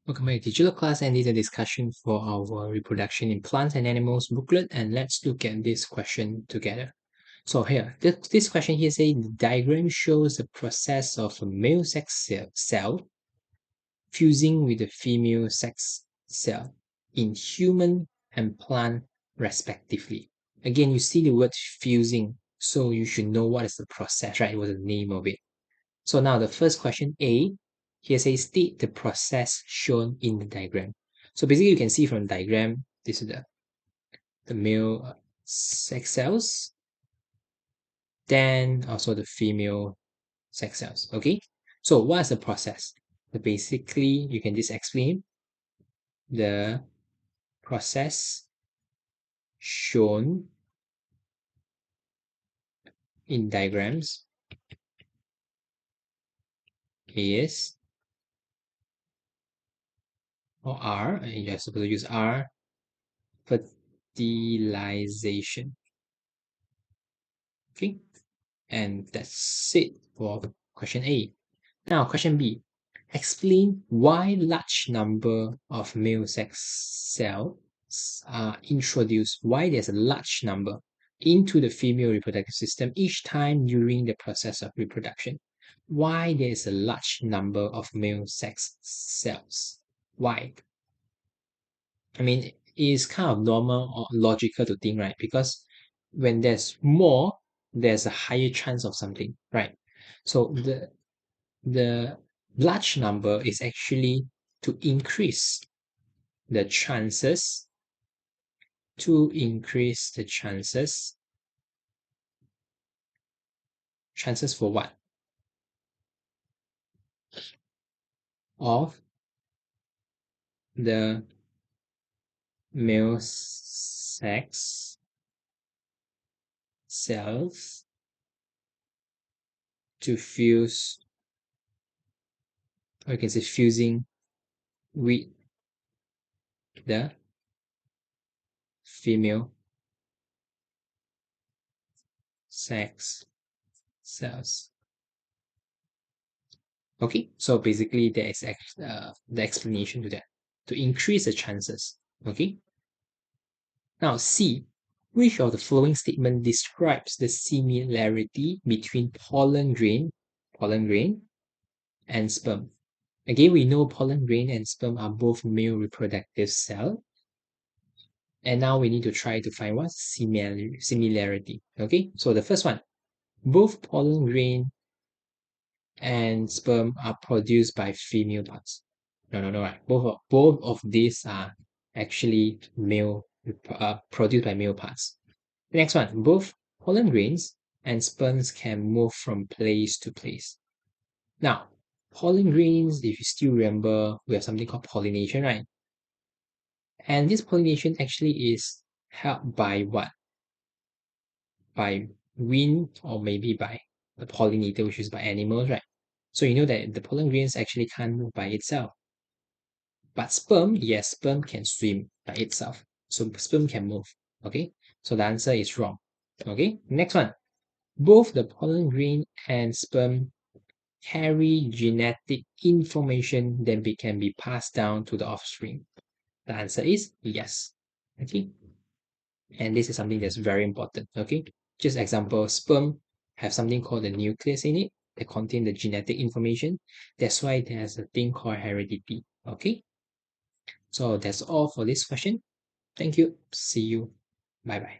Welcome back to digital class, and this is a discussion for our reproduction in plants and animals booklet, and let's look at this question together. So here, this question here says the diagram shows the process of a male sex cell fusing with a female sex cell in human and plant respectively. Again, you see the word fusing, so you should know what is the process, right? It was the name of it. So now the first question, A, here says state the process shown in the diagram. So basically you can see from the diagram, this is the male sex cells, then also the female sex cells, okay? So what's the process? So basically you can just explain the process shown in diagrams is, or R, and you're supposed to use R, fertilization. Okay, and that's it for question A. Now, question B. Explain why large number of male sex cells are introduced, why there's a large number into the female reproductive system each time during the process of reproduction. Why there is a large number of male sex cells? Why? I mean, it is kind of normal or logical to think, right? Because when there's more, there's a higher chance of something, right? So the large number is actually to increase the chances, chances for what? Of the male sex cells to fuse, or you can say fusing with the female sex cells. Okay, so basically there is the explanation to that, to increase the chances. Okay, now C, which of the following statement describes the similarity between pollen grain and sperm? Again, we know pollen grain and sperm are both male reproductive cell, and now we need to try to find what similarity. Okay, so the first one, both pollen grain and sperm are produced by female parts. No, right. Both of these are actually male, produced by male parts. The next one, both pollen grains and sperms can move from place to place. Now, pollen grains, if you still remember, we have something called pollination, right? And this pollination actually is helped by what? By wind, or maybe by the pollinator, which is by animals, right? So you know that the pollen grains actually can't move by itself. But sperm, yes, sperm can swim by itself. So sperm can move. Okay, so the answer is wrong. Okay, next one. Both the pollen grain and sperm carry genetic information that can be passed down to the offspring. The answer is yes. Okay, and this is something that's very important. Okay, just example, sperm have something called the nucleus in it that contain the genetic information. That's why there's a thing called heredity. Okay, so that's all for this question. Thank you. See you. Bye bye.